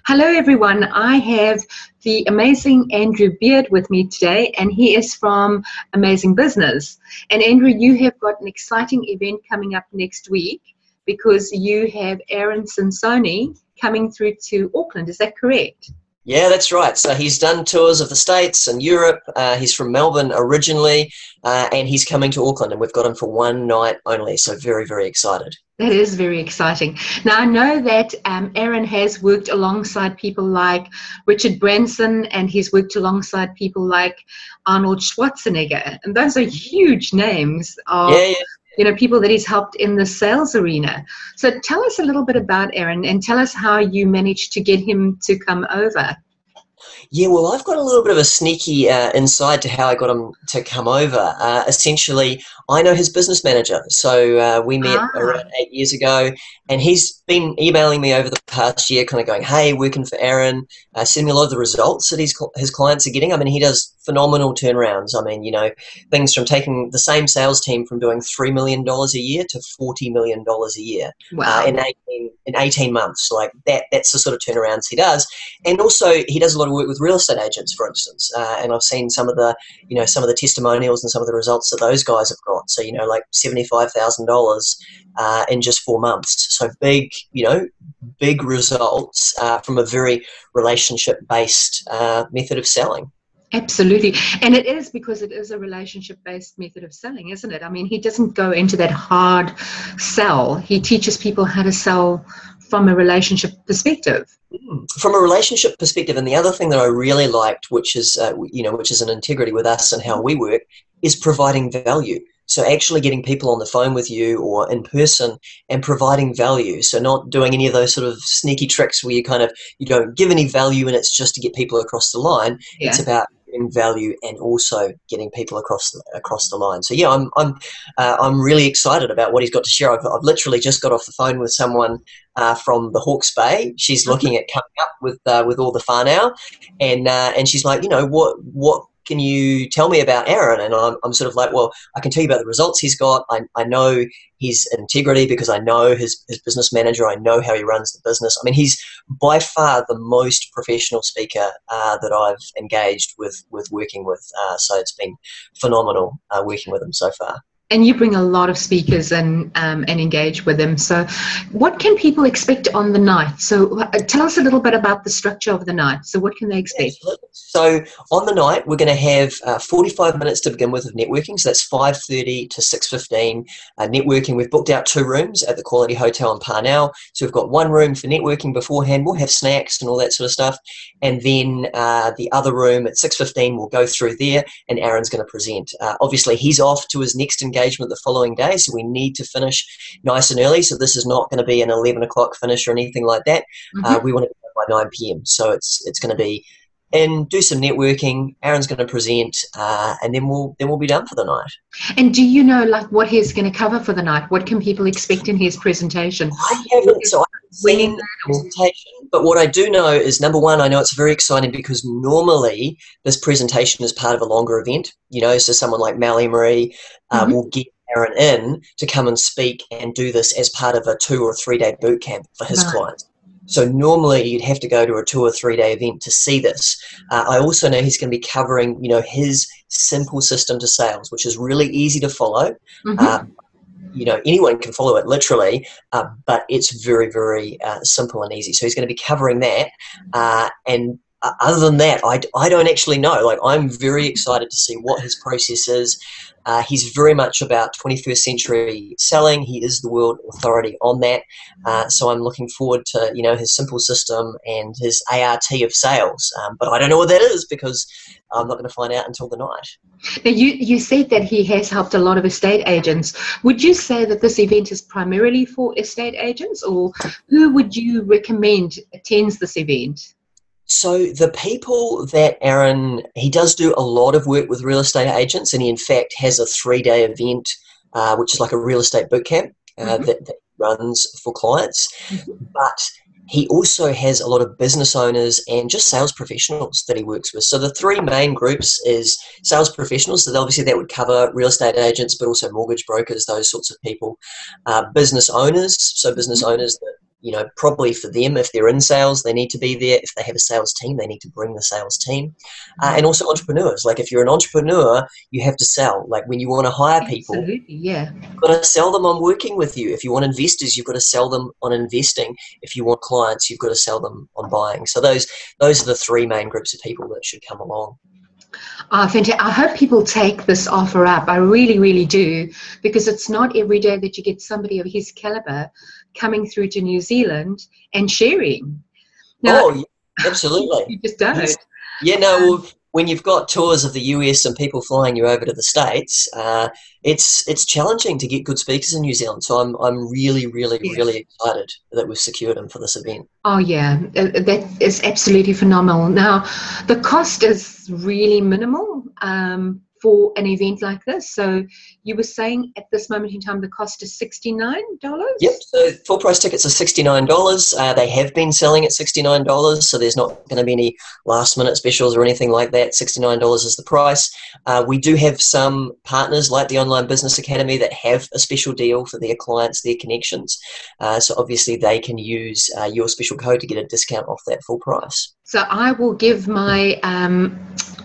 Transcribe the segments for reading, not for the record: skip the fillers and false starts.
Hello, everyone. I have the amazing Andrew Baird with me today, and he is from Amazing Business. And Andrew, you have got an exciting event coming up next week because you have Aaron Sansoni coming through to Auckland. Is that correct? Yeah, that's right. So he's done tours of the States and Europe. He's from Melbourne originally, and he's coming to Auckland, and we've got him for one night only. So very, very excited. That is very exciting. Now, I know that Aaron has worked alongside people like Richard Branson, and he's worked alongside people like Arnold Schwarzenegger. And those are huge names of, Yeah, people that he's helped in the sales arena. So tell us a little bit about Aaron and tell us how you managed to get him to come over. Yeah, well, I've got a little bit of a sneaky insight to how I got him to come over. Essentially, I know his business manager. So we met around 8 years ago, and he's been emailing me over the past year, kind of going, hey, working for Aaron, sending me a lot of the results that his clients are getting. I mean, he does phenomenal turnarounds. I mean, things from taking the same sales team from doing $3 million a year to $40 million a year. Wow. In 18 months. Like that's the sort of turnarounds he does. And also he does a lot of work with real estate agents, for instance. And I've seen some of the testimonials and some of the results that those guys have got. So, like $75,000 in just 4 months. So big results from a very relationship-based method of selling. Absolutely. And it is because it is a relationship-based method of selling, isn't it? I mean, he doesn't go into that hard sell. He teaches people how to sell from a relationship perspective. From a relationship perspective, and the other thing that I really liked, which is an integrity with us and how we work, is providing value. So actually getting people on the phone with you or in person and providing value. So not doing any of those sort of sneaky tricks where you don't give any value and it's just to get people across the line. Yeah. It's about giving value and also getting people across the line. So yeah, I'm really excited about what he's got to share. I've literally just got off the phone with someone from the Hawke's Bay. She's looking at coming up with all the whānau, and she's like, what can you tell me about Aaron? And I'm sort of like, well, I can tell you about the results he's got. I know his integrity because I know his business manager. I know how he runs the business. I mean, he's by far the most professional speaker that I've engaged with working with. So it's been phenomenal working with him so far. And you bring a lot of speakers and engage with them. So what can people expect on the night? So tell us a little bit about the structure of the night. So what can they expect? So on the night, we're going to have 45 minutes to begin with of networking. So that's 5:30 to 6:15 networking. We've booked out 2 rooms at the Quality Hotel in Parnell. So we've got 1 room for networking beforehand. We'll have snacks and all that sort of stuff. And then the other room at 6:15, we'll go through there and Aaron's going to present. Obviously, he's off to his next engagement the following day, so we need to finish nice and early. So this is not going to be an 11 o'clock finish or anything like that. We want to be by 9 p.m. So it's going to be do some networking. Aaron's going to present, and then we'll be done for the night. And do you know what he's going to cover for the night? What can people expect in his presentation? I haven't seen the presentation, but what I do know is, number one, I know it's very exciting because normally this presentation is part of a longer event. So someone like Mal Emery will get Aaron in to come and speak and do this as part of a 2 or 3 day boot camp for his clients. So normally you'd have to go to a 2 or 3 day event to see this. I also know he's going to be covering, his simple system to sales, which is really easy to follow. Anyone can follow it literally, but it's very, very simple and easy. So he's going to be covering that. And other than that, I don't actually know. I'm very excited to see what his process is. He's very much about 21st century selling. He is the world authority on that. So I'm looking forward to, his simple system and his ART of sales. But I don't know what that is because I'm not going to find out until the night. Now, you said that he has helped a lot of estate agents. Would you say that this event is primarily for estate agents, or who would you recommend attends this event? So the people that he does do a lot of work with real estate agents, and he in fact has a 3-day event, which is like a real estate boot camp that he runs for clients. But he also has a lot of business owners and just sales professionals that he works with. So the 3 main groups is sales professionals. So obviously that would cover real estate agents, but also mortgage brokers, those sorts of people. Business owners, so business owners that probably for them, if they're in sales, they need to be there. If they have a sales team, they need to bring the sales team. And also entrepreneurs. Like if you're an entrepreneur, you have to sell. Like when you want to hire people, Absolutely, yeah. you've got to sell them on working with you. If you want investors, you've got to sell them on investing. If you want clients, you've got to sell them on buying. So those are the three main groups of people that should come along. Fantastic. I hope people take this offer up. I really, really do, because it's not every day that you get somebody of his caliber coming through to New Zealand and sharing. Now, Absolutely. You just don't. Yes. Yeah, no, when you've got tours of the US and people flying you over to the States, it's challenging to get good speakers in New Zealand. So I'm really, really, really excited that we've secured them for this event. Oh, yeah, that is absolutely phenomenal. Now, the cost is really minimal for an event like this. So you were saying at this moment in time, the cost is $69? Yep, so full price tickets are $69. They have been selling at $69, so there's not going to be any last minute specials or anything like that. $69 is the price. We do have some partners like the Online Business Academy that have a special deal for their clients, their connections. So obviously they can use your special code to get a discount off that full price. So I will give my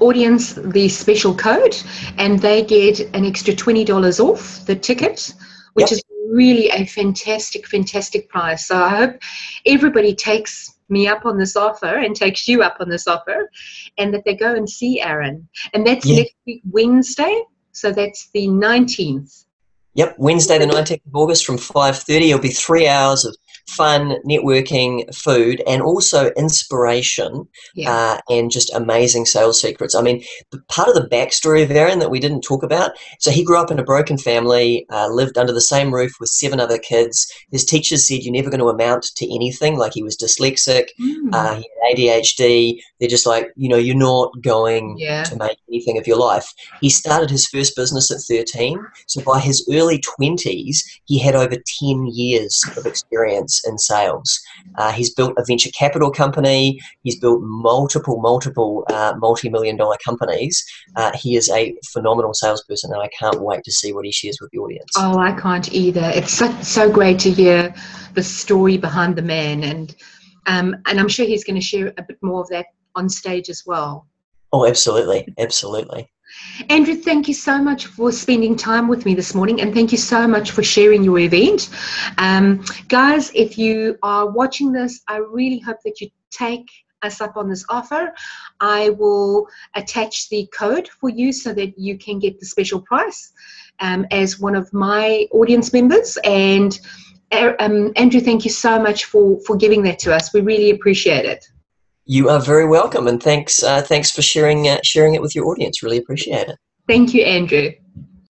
audience the special code, and they get an extra $20 off the ticket, which is really a fantastic, fantastic price. So I hope everybody takes me up on this offer and takes you up on this offer, and that they go and see Aaron. And that's next week, Wednesday. So that's the 19th. Yep, Wednesday the 19th of August from 5:30. It'll be 3 hours of fun, networking, food, and also inspiration and just amazing sales secrets. I mean, part of the backstory of Aaron that we didn't talk about, so he grew up in a broken family, lived under the same roof with 7 other kids. His teachers said you're never going to amount to anything. Like he was dyslexic, he had ADHD. They're just like, you're not going to make anything of your life. He started his first business at 13. So by his early 20s, he had over 10 years of experience in sales. He's built a venture capital company. He's built multiple multi-million dollar companies. He is a phenomenal salesperson, and I can't wait to see what he shares with the audience. Oh, I can't either. It's so great to hear the story behind the man, and I'm sure he's going to share a bit more of that on stage as well. Oh, absolutely. Absolutely. Andrew, thank you so much for spending time with me this morning, and thank you so much for sharing your event. Guys, if you are watching this, I really hope that you take us up on this offer. I will attach the code for you so that you can get the special price as one of my audience members. And Andrew, thank you so much for giving that to us. We really appreciate it. You are very welcome, and thanks for sharing it with your audience. Really appreciate it. Thank you, Andrew.